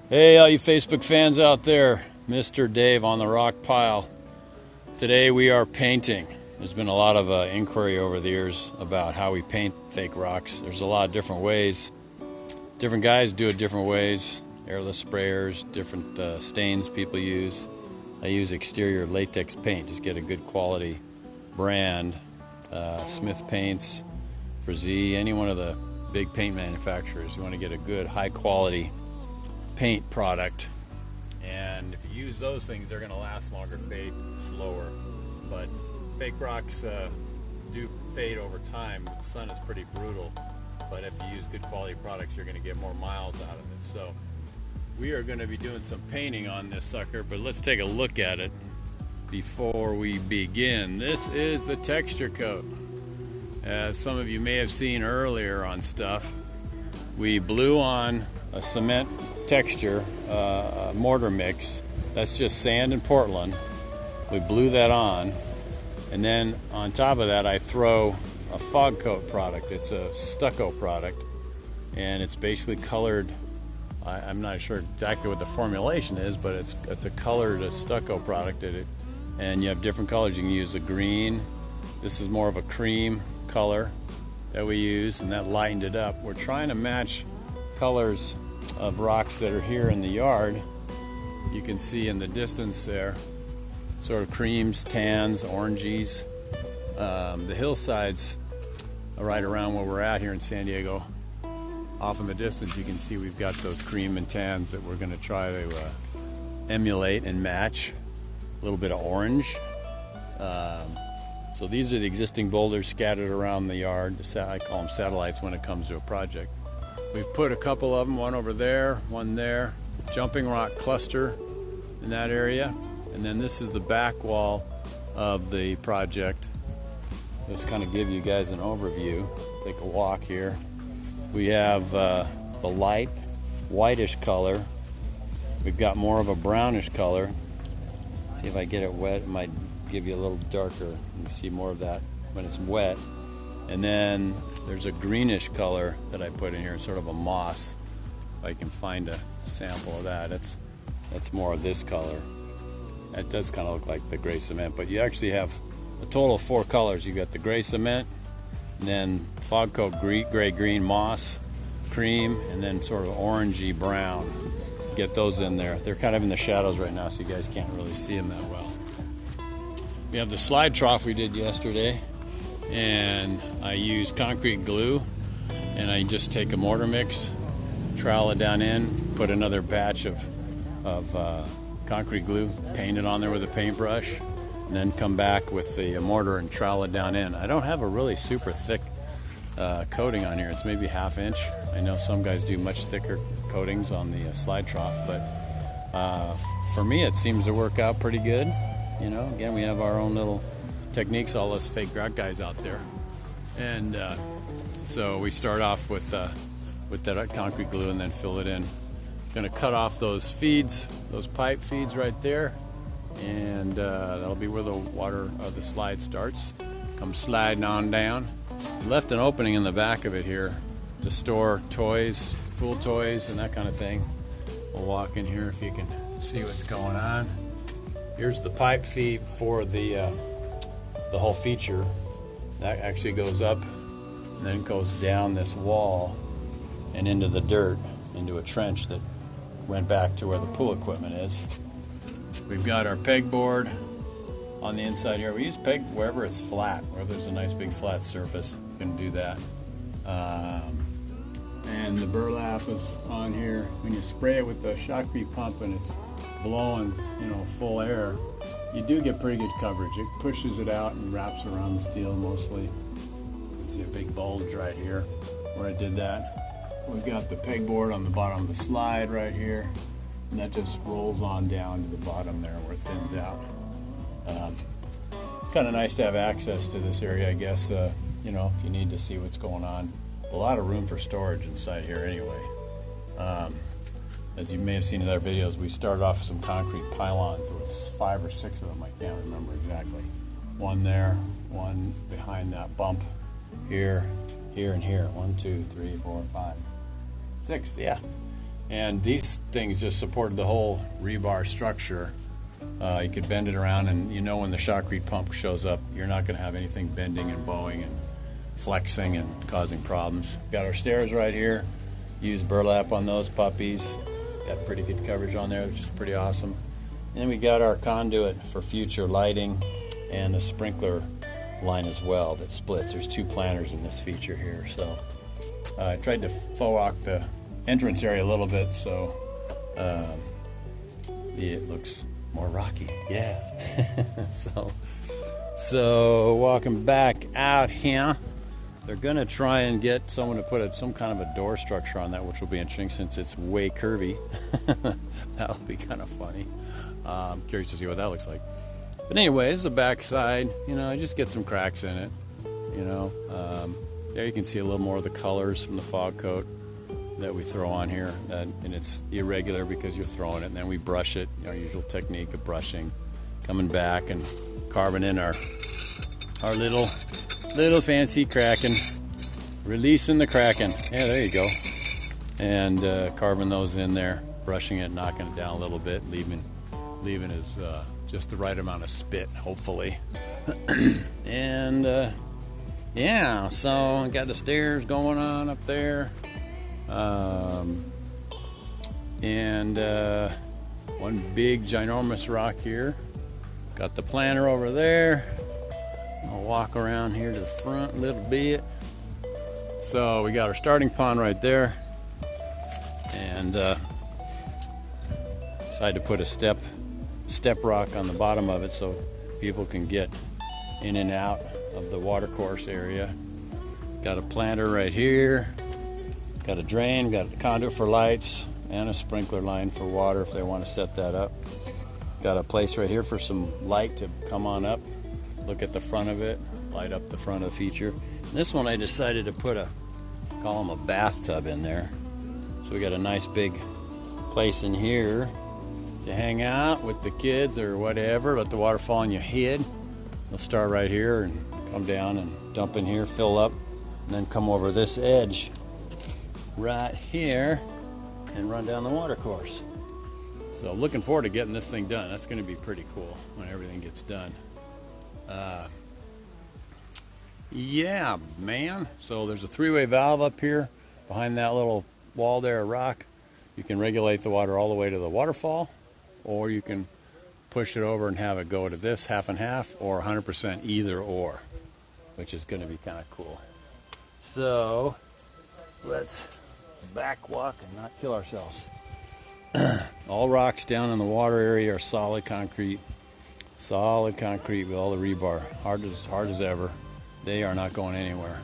Hey, all you Facebook fans out there, Mr. Dave on the rock pile. Today we are painting. There's been a lot of inquiry over the years about how we paint fake rocks. There's a lot of different ways. Different guys do it different ways. Airless sprayers, different stains people use. I use exterior latex paint, just get a good quality brand. Smith Paints, for Z, any one of the big paint manufacturers. You want to get a good high quality paint product, and if you use those things, they're going to last longer, fade slower. But fake rocks do fade over time. The sun is pretty brutal, but if you use good quality products, you're going to get more miles out of it. So we are going to be doing some painting on this sucker, but let's take a look at it before we begin. This is the texture coat. As some of you may have seen earlier on stuff, we blew on a cement texture mortar mix. That's just sand and Portland. We blew that on, and then on top of that I throw a fog coat product. It's a stucco product, and it's basically colored. I'm not sure exactly what the formulation is, but it's a colored stucco product. And you have different colors. You can use a green. This is more of a cream color that we use, and that lightened it up. We're trying to match colors of rocks that are here in the yard. You can see in the distance there, sort of creams, tans, oranges. The hillsides are right around where we're at here in San Diego. Off in the distance you can see we've got those cream and tans that we're going to try to emulate and match. A little bit of orange. So these are the existing boulders scattered around the yard. I call them satellites when it comes to a project. We've put a couple of them, one over there, one there. Jumping rock cluster in that area. And then this is the back wall of the project. Let's kind of give you guys an overview. Take a walk here. We have the light whitish color. We've got more of a brownish color. See if I get it wet, it might give you a little darker. You can see more of that when it's wet. And then there's a greenish color that I put in here, sort of a moss. If I can find a sample of that, that's more of this color. That does kind of look like the gray cement, but you actually have a total of 4 colors. You got the gray cement, and then fog coat gray green moss, cream, and then sort of orangey brown. Get those in there. They're kind of in the shadows right now, so you guys can't really see them that well. We have the slide trough we did yesterday, and I use concrete glue, and I just take a mortar mix, trowel it down in, put another batch of concrete glue, paint it on there with a paintbrush, and then come back with the mortar and trowel it down in. I don't have a really super thick coating on here. It's maybe 1/2 inch. I know some guys do much thicker coatings on the slide trough, but for me it seems to work out pretty good. You know, again, we have our own little techniques, all us fake rock guys out there. And so we start off with that concrete glue and then fill it in. Gonna cut off those feeds, those pipe feeds right there, and that'll be where the water or the slide starts. Come sliding on down. We left an opening in the back of it here to store toys, pool toys, and that kind of thing. We'll walk in here if you can see what's going on. Here's the pipe feed for the whole feature. That actually goes up and then goes down this wall and into the dirt, into a trench that went back to where the pool equipment is. We've got our pegboard on the inside here. We use peg wherever it's flat, wherever there's a nice big flat surface, you can do that. And the burlap is on here. When you spray it with the shotcrete pump and it's blowing, full air, you do get pretty good coverage. It pushes it out and wraps around the steel mostly. You can see a big bulge right here where I did that. We've got the pegboard on the bottom of the slide right here, and that just rolls on down to the bottom there where it thins out. It's kind of nice to have access to this area, I guess, if you need to see what's going on. A lot of room for storage inside here anyway. As you may have seen in other videos, we started off with some concrete pylons. There was 5 or 6 of them, I can't remember exactly. One there, one behind that bump, here, and here. 1, 2, 3, 4, 5, 6, yeah. And these things just supported the whole rebar structure. You could bend it around, and you know when the shotcrete pump shows up, you're not going to have anything bending and bowing and flexing and causing problems. Got our stairs right here. Used burlap on those puppies. Got pretty good coverage on there, which is pretty awesome. And then we got our conduit for future lighting and a sprinkler line as well that splits. There's 2 planters in this feature here. So I tried to faux walk the entrance area a little bit so it looks more rocky. Yeah. so walking back out here, they're gonna try and get someone to put some kind of a door structure on that, which will be interesting since it's way curvy. That'll be kind of funny. I'm curious to see what that looks like. But anyways, the back side, just get some cracks in it. There you can see a little more of the colors from the fog coat that we throw on here, and it's irregular because you're throwing it, and then we brush it, our usual technique of brushing, coming back and carving in our little fancy Kraken, releasing the Kraken. Yeah, there you go. And carving those in there, brushing it, knocking it down a little bit, leaving is just the right amount of spit, hopefully. And yeah, so I got the stairs going on up there. And one big ginormous rock here. Got the planter over there. I'll walk around here to the front a little bit. So we got our starting pond right there, and decided to put a step rock on the bottom of it so people can get in and out of the watercourse area. Got a planter right here. Got a drain, got the conduit for lights, and a sprinkler line for water if they want to set that up. Got a place right here for some light to come on up, look at the front of it, light up the front of the feature. And this one I decided to put call them a bathtub in there. So we got a nice big place in here to hang out with the kids or whatever, let the water fall on your head. They'll start right here and come down and dump in here, fill up, and then come over this edge right here and run down the water course. So looking forward to getting this thing done. That's going to be pretty cool when everything gets done. Yeah, man. So there's a 3-way valve up here behind that little wall there of rock. You can regulate the water all the way to the waterfall, or you can push it over and have it go to this half and half, or 100% either or, which is going to be kind of cool. So let's back walk and not kill ourselves. All rocks down in the water area are solid concrete with all the rebar, hard as ever. They are not going anywhere.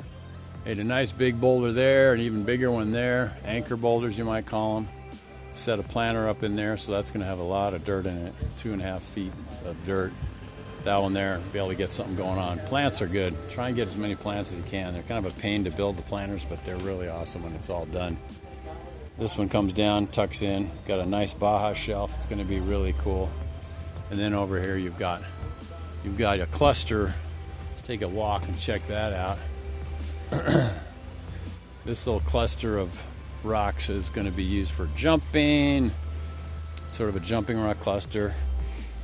Made a nice big boulder there, an even bigger one there, anchor boulders you might call them. Set a planter up in there, so that's going to have a lot of dirt in it, 2.5 feet of dirt. That one there, be able to get something going on. Plants are good. Try and get as many plants as you can. They're kind of a pain to build the planters, but they're really awesome when it's all done. This one comes down, tucks in, got a nice Baja shelf. It's going to be really cool. And then over here you've got a cluster. Let's take a walk and check that out. This little cluster of rocks is going to be used for jumping, sort of a jumping rock cluster,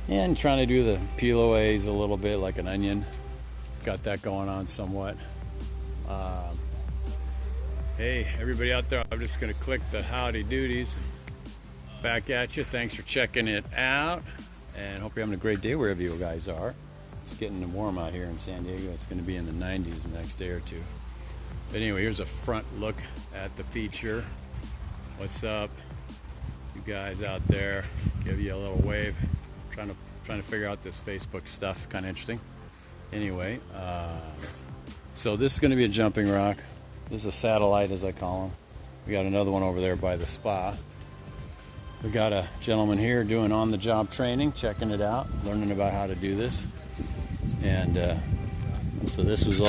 and trying to do the peel-aways a little bit like an onion. Got that going on somewhat. Hey, everybody out there, I'm just going to click the howdy doodies. Back at you. Thanks for checking it out, and hope you're having a great day wherever you guys are. It's getting warm out here in San Diego. It's going to be in the 90s the next day or two. But anyway, here's a front look at the feature. What's up, you guys out there? Give you a little wave. Trying to figure out this Facebook stuff. Kind of interesting. Anyway, so this is going to be a jumping rock. This is a satellite, as I call them. We got another one over there by the spa. We got a gentleman here doing on-the-job training, checking it out, learning about how to do this. And so this was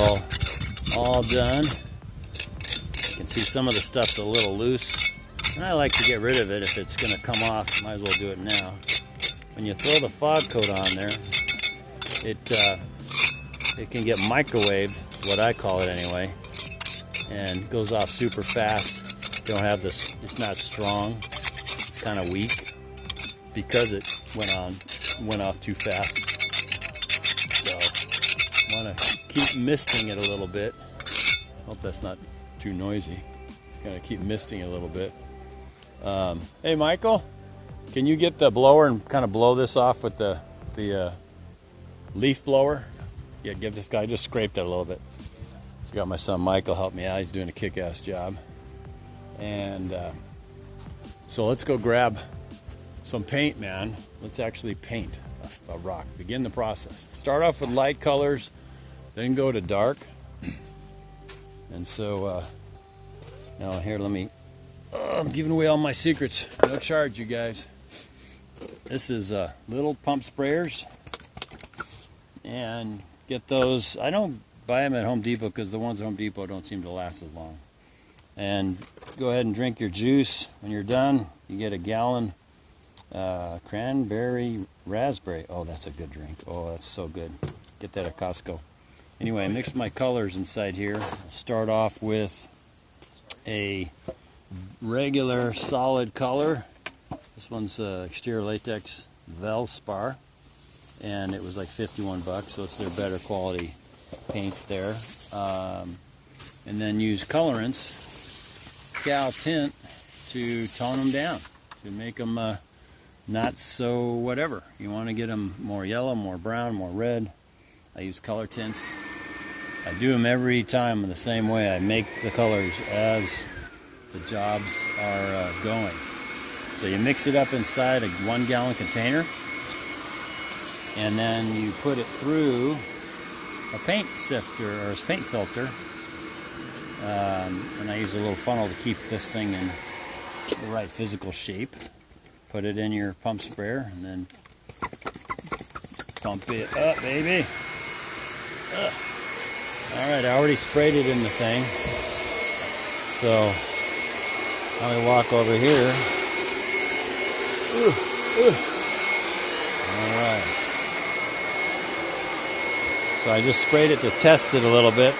all done. You can see some of the stuff's a little loose, and I like to get rid of it if it's going to come off. Might as well do it now. When you throw the fog coat on there, it can get microwaved, is what I call it anyway, and it goes off super fast. You don't have this, it's not strong. kind of weak because it went off too fast. So want to keep misting it a little bit. Hope that's not too noisy. Gotta keep misting it a little bit. Hey Michael, can you get the blower and kind of blow this off with the leaf blower? Yeah, give this guy, just scraped it a little bit. So got my son Michael help me out. He's doing a kick-ass job. And so let's go grab some paint, man. Let's actually paint a rock. Begin the process. Start off with light colors, then go to dark. And so now here, let me, I'm giving away all my secrets. No charge, you guys. This is little pump sprayers. And get those. I don't buy them at Home Depot because the ones at Home Depot don't seem to last as long. And go ahead and drink your juice. When you're done, you get a gallon cranberry raspberry. Oh, that's a good drink. Oh, that's so good. Get that at Costco. Anyway, I mixed my colors inside here. I'll start off with a regular solid color. This one's exterior latex Velspar, and it was like 51 bucks, so it's their better quality paints there. And then use colorants, Cal Tint, to tone them down, to make them not so whatever. You want to get them more yellow, more brown, more red. I use color tints. I do them every time in the same way. I make the colors as the jobs are going. So you mix it up inside a 1 gallon container, and then you put it through a paint sifter or a paint filter. And I use a little funnel to keep this thing in the right physical shape. Put it in your pump sprayer and then pump it up, baby. Alright, I already sprayed it in the thing. So now we walk over here. Alright. So I just sprayed it to test it a little bit.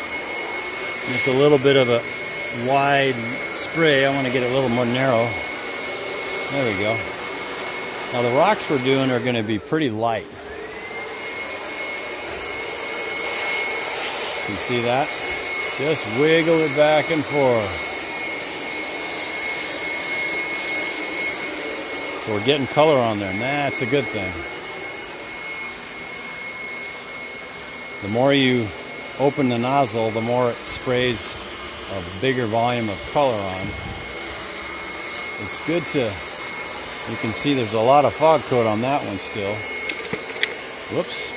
It's a little bit of a wide spray. I want to get it a little more narrow. There we go. Now the rocks we're doing are going to be pretty light. You see that? Just wiggle it back and forth. So we're getting color on there, and that's a good thing. The more you open the nozzle, the more it sprays a bigger volume of color on. It's good to, you can see there's a lot of fog coat on that one still. Whoops.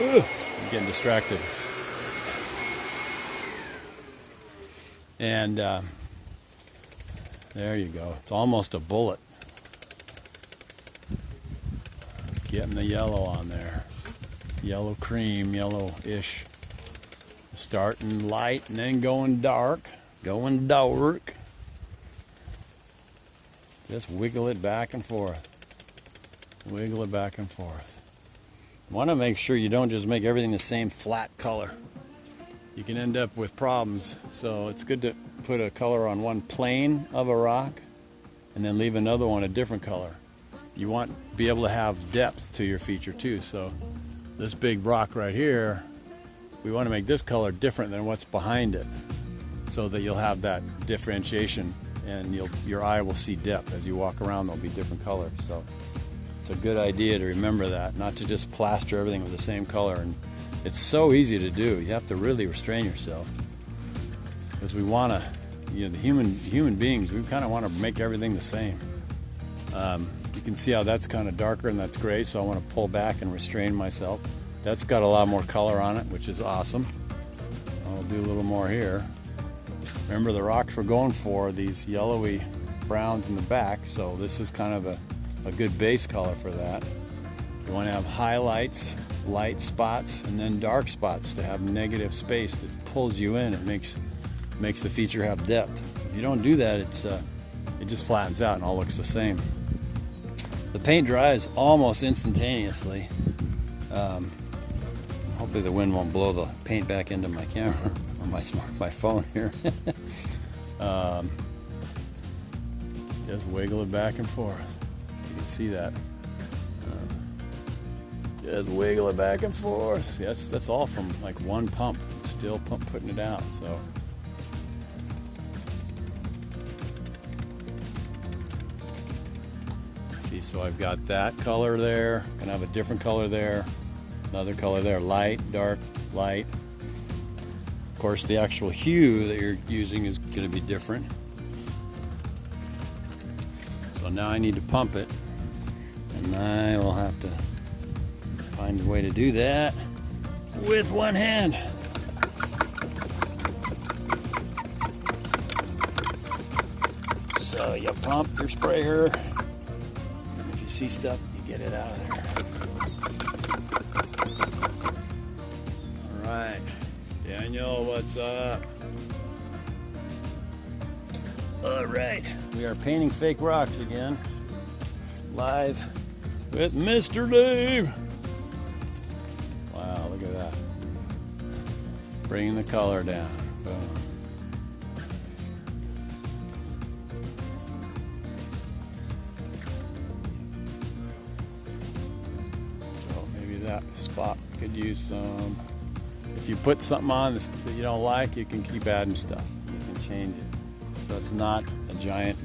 I'm getting distracted. And there you go. It's almost a bullet. Getting the yellow on there. Yellow cream, yellow-ish. Starting light and then going dark. Going dark. Just wiggle it back and forth. Wiggle it back and forth. You want to make sure you don't just make everything the same flat color. You can end up with problems. So it's good to put a color on one plane of a rock and then leave another one a different color. You want to be able to have depth to your feature too. So this big rock right here, we want to make this color different than what's behind it so that you'll have that differentiation and your eye will see depth. As you walk around, there'll be different colors. So it's a good idea to remember that, not to just plaster everything with the same color. And it's so easy to do. You have to really restrain yourself because we want to, you know, the human beings, we kind of want to make everything the same. You can see how that's kind of darker and that's gray, so I want to pull back and restrain myself. That's got a lot more color on it, which is awesome. I'll do a little more here. Remember, the rocks we're going for, these yellowy browns in the back, so this is kind of a good base color for that. You want to have highlights, light spots, and then dark spots to have negative space that pulls you in. It makes the feature have depth. If you don't do that, it just flattens out and all looks the same. The paint dries almost instantaneously. Hopefully the wind won't blow the paint back into my camera or my phone here. Just wiggle it back and forth. You can see that. Just wiggle it back and forth. That's all from like one pump. It's still putting it out. So see, so I've got that color there. Gonna have a different color there. Another color there. Light, dark, light. Of course, the actual hue that you're using is gonna be different. So now I need to pump it, and I will have to find a way to do that with one hand. So you pump your sprayer, and if you see stuff, you get it out of there. All right, Daniel, what's up? All right, we are painting fake rocks again, live with Mr. Dave. Wow, look at that. Bringing the color down. Boom. So maybe that spot could use some. If you put something on that you don't like, you can keep adding stuff. You can change it. So it's not a giant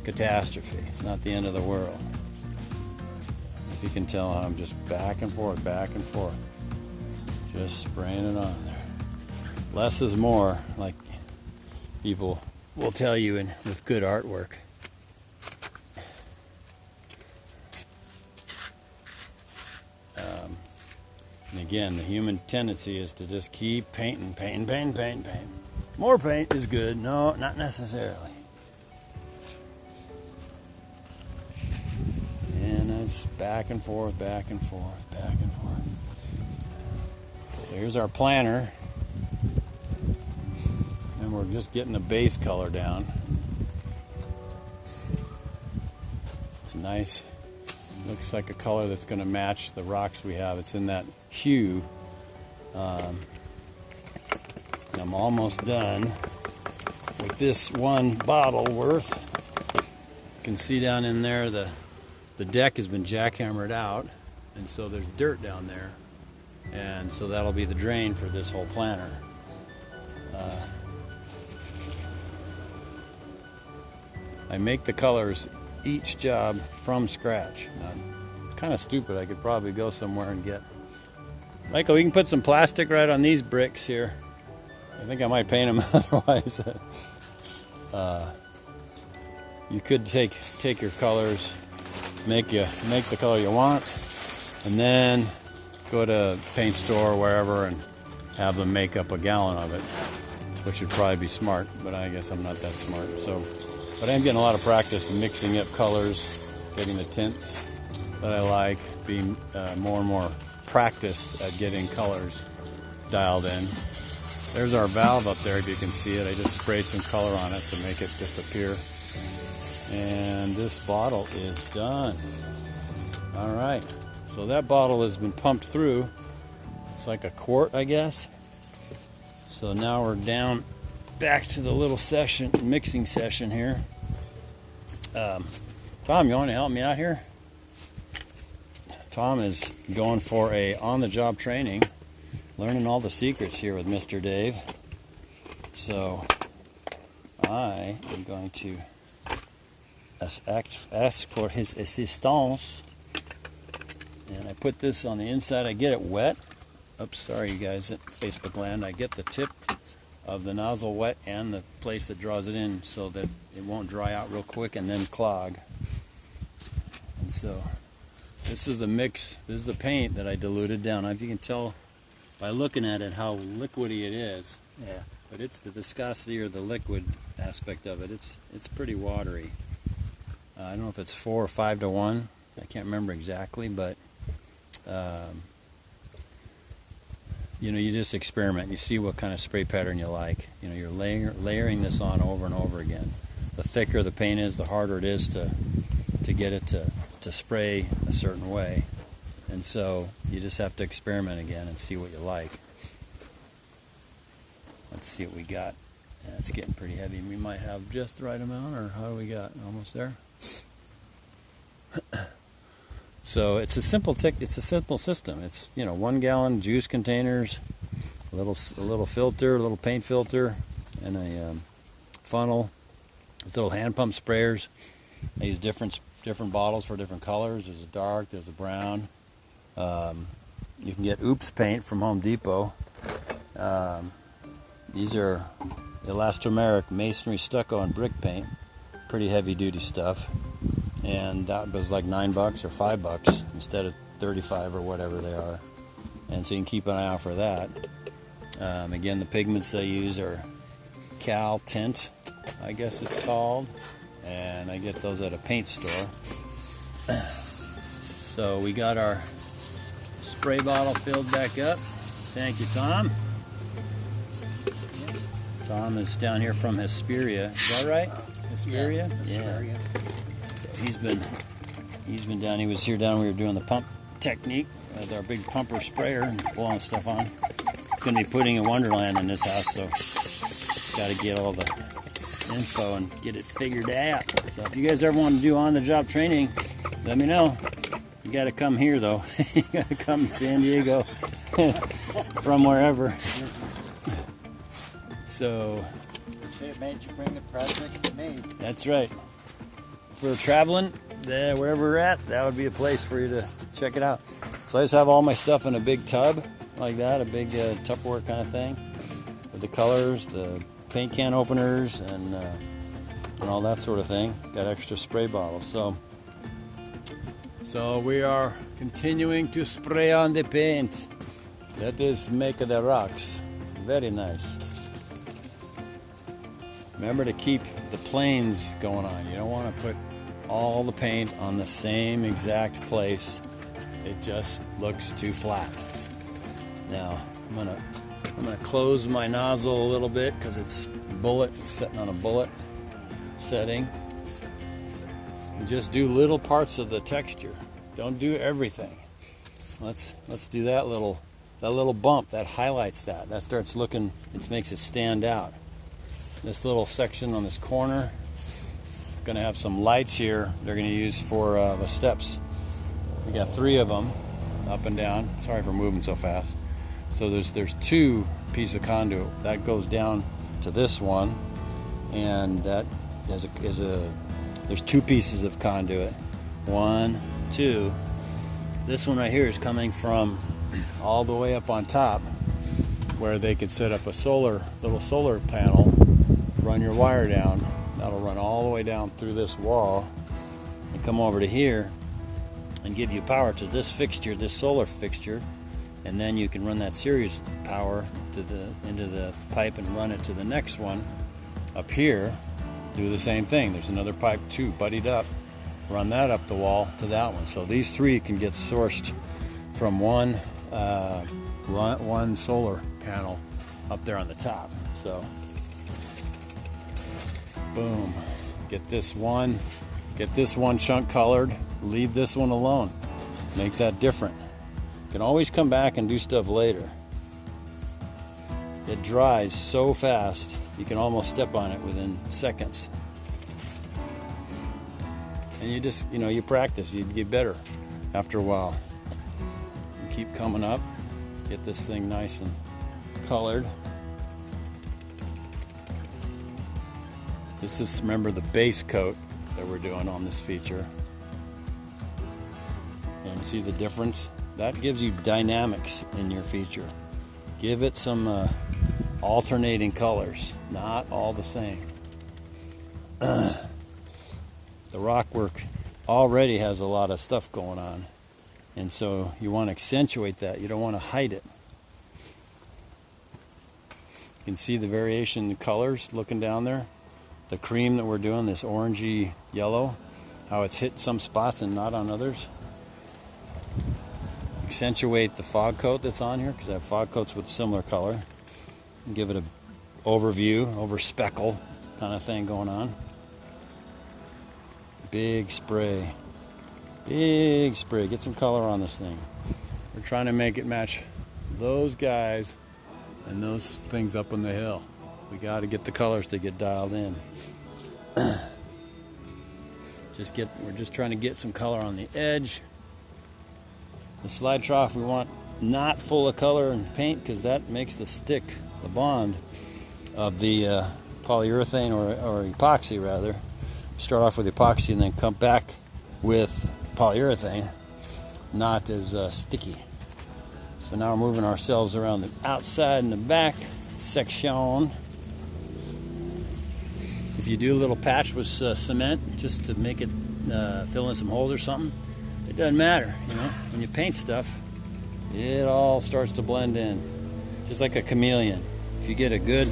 catastrophe. It's not the end of the world. If you can tell, I'm just back and forth, just spraying it on there. Less is more, like people will tell you with good artwork. And again, the human tendency is to just keep painting. More paint is good. No, not necessarily. And it's back and forth. So here's our planner. And we're just getting the base color down. It's nice. Looks like a color that's going to match the rocks we have. It's in that hue. I'm almost done with this one bottle worth. You can see down in there the deck has been jackhammered out, and so there's dirt down there, and so that'll be the drain for this whole planter. I make the colors each job from scratch. Now, it's kind of stupid. I could probably go somewhere and get Michael, we can put some plastic right on these bricks here. I think I might paint them otherwise. You could take your colors, make the color you want, and then go to a paint store or wherever and have them make up a gallon of it, which would probably be smart, but I guess I'm not that smart. But I'm getting a lot of practice in mixing up colors, getting the tints that I like, being more and more practiced at getting colors dialed in. There's our valve up there, if you can see it. I just sprayed some color on it to make it disappear. And this bottle is done. All right, so that bottle has been pumped through. It's like a quart, I guess. So now we're down back to the little mixing session here. Tom, you want to help me out here? Tom is going for a on-the-job training, learning all the secrets here with Mr. Dave. So I am going to ask for his assistance. And I put this on the inside. I get it wet. Oops, sorry you guys at Facebook land. I get the tip of the nozzle wet and the place that draws it in so that it won't dry out real quick and then clog. And so this is the mix. This is the paint that I diluted down. If you can tell by looking at it how liquidy it is. Yeah. But it's the viscosity or the liquid aspect of it. It's pretty watery. I don't know if it's 4 or 5 to 1. I can't remember exactly, but you just experiment. You see what kind of spray pattern you like. You're layering this on over and over again. The thicker the paint is, the harder it is to get it to spray a certain way. And so you just have to experiment again and see what you like. Let's see what we got. Yeah, it's getting pretty heavy. We might have just the right amount, or how do we got? Almost there. So it's a simple system. It's 1 gallon juice containers, a little filter, a little paint filter, and a funnel with little hand pump sprayers. I use different bottles for different colors. There's a dark, there's a brown. You can get Oops paint from Home Depot. These are elastomeric masonry, stucco, and brick paint. Pretty heavy duty stuff. And that was like $9 or $5 instead of 35 or whatever they are. And so you can keep an eye out for that. Again, the pigments they use are Cal Tint, I guess it's called. And I get those at a paint store. So we got our spray bottle filled back up. Thank you, Tom. Tom is down here from Hesperia. Is that right? Hesperia? Yeah, Hesperia. So he's been down. He was here down. We were doing the pump technique with our big pumper sprayer and blowing stuff on. He's going to be putting a Wonderland in this house, so got to get all the info and get it figured out. So if you guys ever want to do on-the-job training, let me know. You got to come here though. You got to come to San Diego from wherever. So Should have made you bring the project to me. that's right. If we're traveling, wherever we're at, that would be a place for you to check it out. So I just have all my stuff in a big tub like that, a big Tupperware kind of thing, with the colors, the paint can openers, and all that sort of thing. Got extra spray bottles. So we are continuing to spray on the paint. That is make the rocks. Very nice. Remember to keep the planes going on. You don't want to put all the paint on the same exact place. It just looks too flat. Now I'm gonna close my nozzle a little bit because it's sitting on a bullet setting. And just do little parts of the texture. Don't do everything. Let's do that little bump that highlights that. That starts looking. It makes it stand out. This little section on this corner, going to have some lights here they're going to use for the steps. We got 3 of them up and down. Sorry for moving so fast. So there's 2 pieces of conduit that goes down to this one, and that there's 2 pieces of conduit. 1, 2. This one right here is coming from all the way up on top, where they could set up a little solar panel. Run your wire down. That'll run all the way down through this wall and come over to here and give you power to this fixture, this solar fixture, and then you can run that series power into the pipe and run it to the next one up here. Do the same thing. There's another pipe too, buddied up. Run that up the wall to that one. So these 3 can get sourced from one solar panel up there on the top. So boom, get this one chunk colored, leave this one alone, make that different. You can always come back and do stuff later. It dries so fast you can almost step on it within seconds. And you just you practice, you get better after a while. You keep coming up, get this thing nice and colored. This is, remember, the base coat that we're doing on this feature. And see the difference? That gives you dynamics in your feature. Give it some alternating colors, not all the same. The rock work already has a lot of stuff going on, and so you want to accentuate that. You don't want to hide it. You can see the variation in colors looking down there. The cream that we're doing, this orangey yellow, how it's hit some spots and not on others. Accentuate the fog coat that's on here, because I have fog coats with similar color. And give it an overview, over speckle kind of thing going on. Big spray. Big spray. Get some color on this thing. We're trying to make it match those guys and those things up on the hill. We got to get the colors to get dialed in. We're just trying to get some color on the edge. The slide trough we want not full of color and paint, because that makes the stick, the bond of the polyurethane or epoxy rather. Start off with epoxy and then come back with polyurethane, not as sticky. So now we're moving ourselves around the outside and the back section. If you do a little patch with cement just to make it fill in some holes or something, it doesn't matter. You know, when you paint stuff, it all starts to blend in, just like a chameleon. If you get a good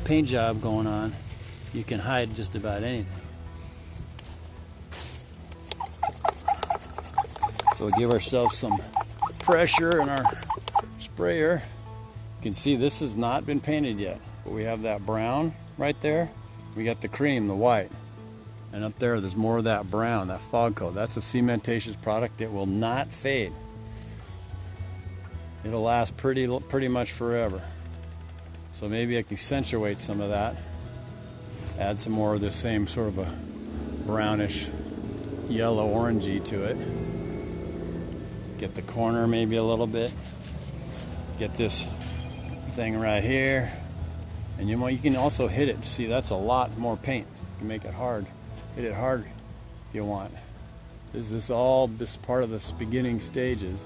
paint job going on, you can hide just about anything. So we give ourselves some pressure in our sprayer. You can see this has not been painted yet, but we have that brown right there. We got the cream, the white. And up there's more of that brown, that fog coat. That's a cementatious product. It will not fade. It'll last pretty much forever. So maybe I can accentuate some of that. Add some more of the same sort of a brownish, yellow, orangey to it. Get the corner maybe a little bit. Get this thing right here. And you can also hit it. See, that's a lot more paint. You can make it hard. Hit it hard if you want. This is all this part of this beginning stages.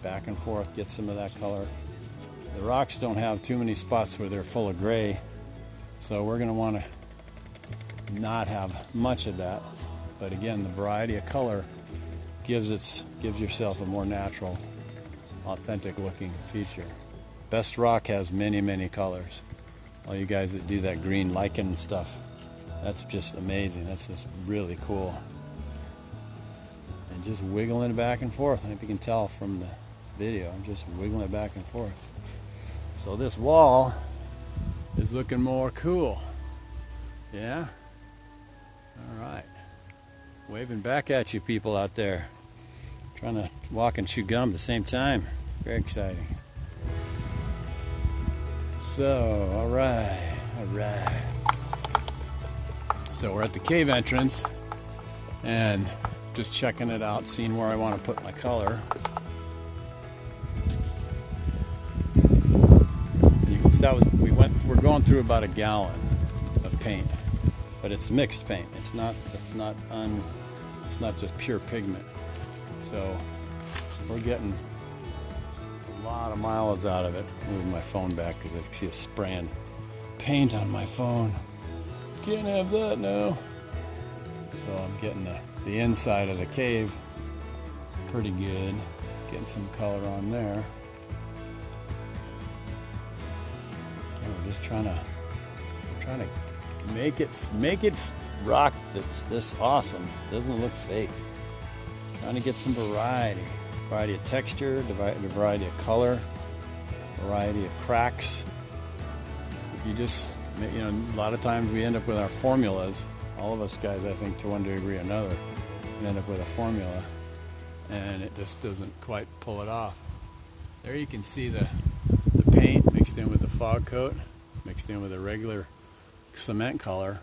Back and forth, get some of that color. The rocks don't have too many spots where they're full of gray, so we're going to want to not have much of that. But again, the variety of color gives yourself a more natural, authentic looking feature. Best rock has many, many colors. All you guys that do that green lichen stuff, that's just amazing. That's just really cool. And just wiggling it back and forth. I don't know if you can tell from the video. I'm just wiggling it back and forth. So this wall is looking more cool. Yeah? All right. Waving back at you people out there. Trying to walk and chew gum at the same time. Very exciting. So, all right. So we're at the cave entrance and just checking it out, seeing where I want to put my color. We're going through about a gallon of paint, but it's mixed paint. It's not just pure pigment. So we're getting a lot of miles out of it. Moving my phone back because I see it spraying paint on my phone. Can't have that now. So I'm getting the inside of the cave pretty good. Getting some color on there. And we're just trying to make it rock that's this awesome. Doesn't look fake. Trying to get some variety of texture, variety of color, variety of cracks. A lot of times we end up with our formulas. All of us guys, I think, to one degree or another, end up with a formula, and it just doesn't quite pull it off. There you can see the paint mixed in with the fog coat, mixed in with a regular cement color,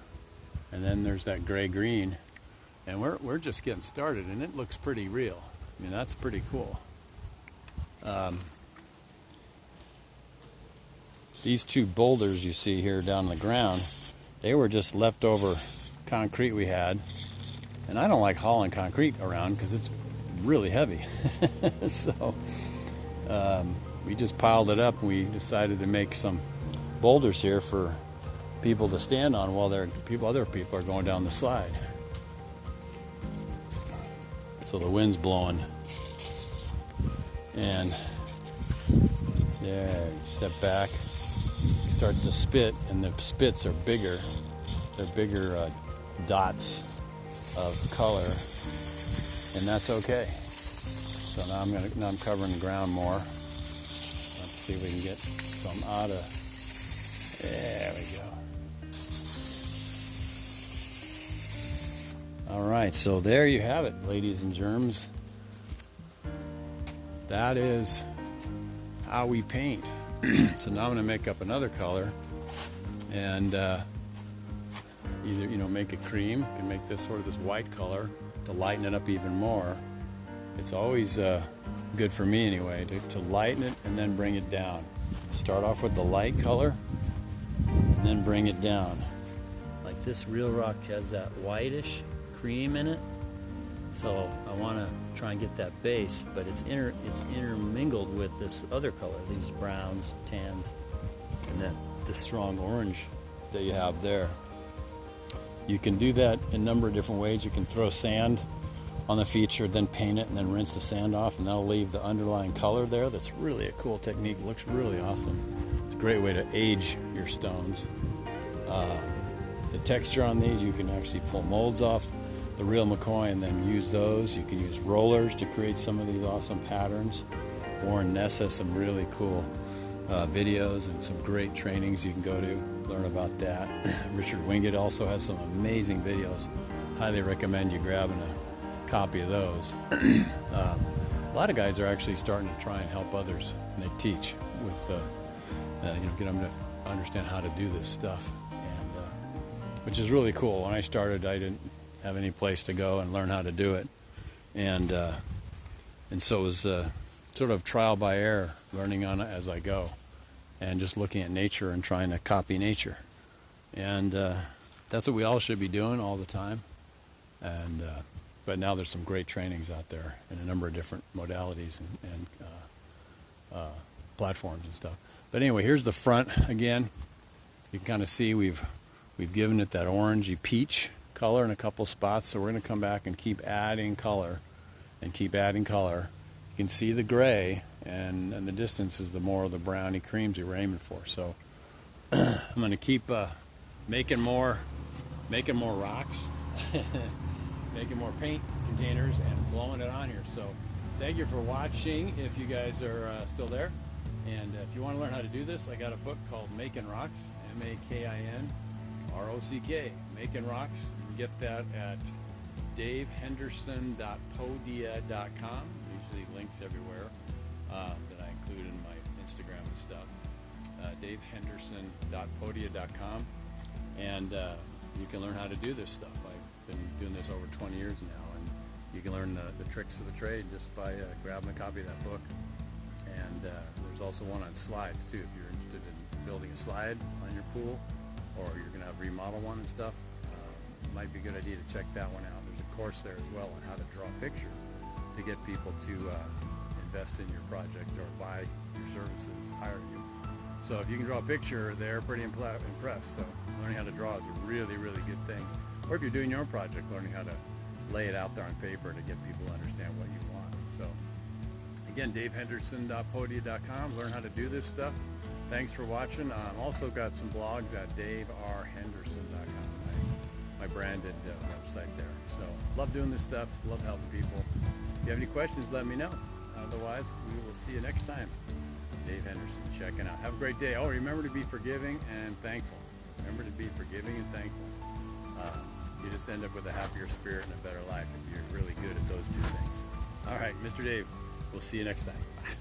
and then there's that gray-green. And we're just getting started, and it looks pretty real. I mean, that's pretty cool. These two boulders you see here down on the ground, they were just leftover concrete we had. And I don't like hauling concrete around because it's really heavy. So we just piled it up, and we decided to make some boulders here for people to stand on while other people are going down the slide. So the wind's blowing, and there, step back, it starts to spit, and the spits are bigger. They're bigger dots of color, and that's okay. So now I'm covering the ground more. Let's see if we can get some out of. There we go. All right, so there you have it, ladies and germs. That is how we paint. So now I'm going to make up another color and either, make a cream. You can make this sort of this white color to lighten it up even more. It's always good for me anyway to lighten it and then bring it down. Start off with the light color and then bring it down. Like this real rock has that whitish cream in it. So I want to try and get that base, but it's intermingled with this other color, these browns, tans, and then the strong orange that you have there. You can do that in a number of different ways. You can throw sand on the feature, then paint it, and then rinse the sand off, and that'll leave the underlying color there. That's really a cool technique. It looks really awesome. It's a great way to age your stones. The texture on these, you can actually pull molds off the real McCoy and then use those. You can use rollers to create some of these awesome patterns. Warren Ness has some really cool videos and some great trainings you can go to learn about that. Richard Wingate also has some amazing videos. Highly recommend you grabbing a copy of those. A lot of guys are actually starting to try and help others, and they teach with get them to understand how to do this stuff, and which is really cool. When I started, I didn't have any place to go and learn how to do it, and so it was sort of trial by error, learning on it as I go, and just looking at nature and trying to copy nature, and that's what we all should be doing all the time. And but now there's some great trainings out there in a number of different modalities and platforms and stuff. But anyway, here's the front again. You can kind of see we've given it that orangey peach color in a couple spots, so we're going to come back and keep adding color and keep adding color. You can see the gray, and the distance is the more of the browny creams you're aiming for. So I'm going to keep making more rocks, making more paint containers, and blowing it on here. So thank you for watching, if you guys are still there. And if you want to learn how to do this, I got a book called Making Rocks, MAKINROCK, Making Rocks. You can get that at davehenderson.podia.com. Usually links everywhere that I include in my Instagram and stuff. davehenderson.podia.com. And you can learn how to do this stuff. I've been doing this over 20 years now, and you can learn the tricks of the trade just by grabbing a copy of that book. And there's also one on slides too, if you're interested in building a slide on your pool, or you're going to have remodel one and stuff. It might be a good idea to check that one out. There's a course there as well on how to draw a picture to get people to invest in your project or buy your services, hire you. So if you can draw a picture, they're pretty impressed. So learning how to draw is a really, really good thing. Or if you're doing your own project, learning how to lay it out there on paper to get people to understand what you want. So again, davehenderson.podia.com. Learn how to do this stuff. Thanks for watching. Also got some blogs at daverhenderson.com, my branded website there. So love doing this stuff. Love helping people. If you have any questions, let me know. Otherwise, we will see you next time. Dave Henderson checking out. Have a great day. Oh, remember to be forgiving and thankful. Remember to be forgiving and thankful. You just end up with a happier spirit and a better life if you're really good at those two things. All right, Mr. Dave, we'll see you next time. Bye.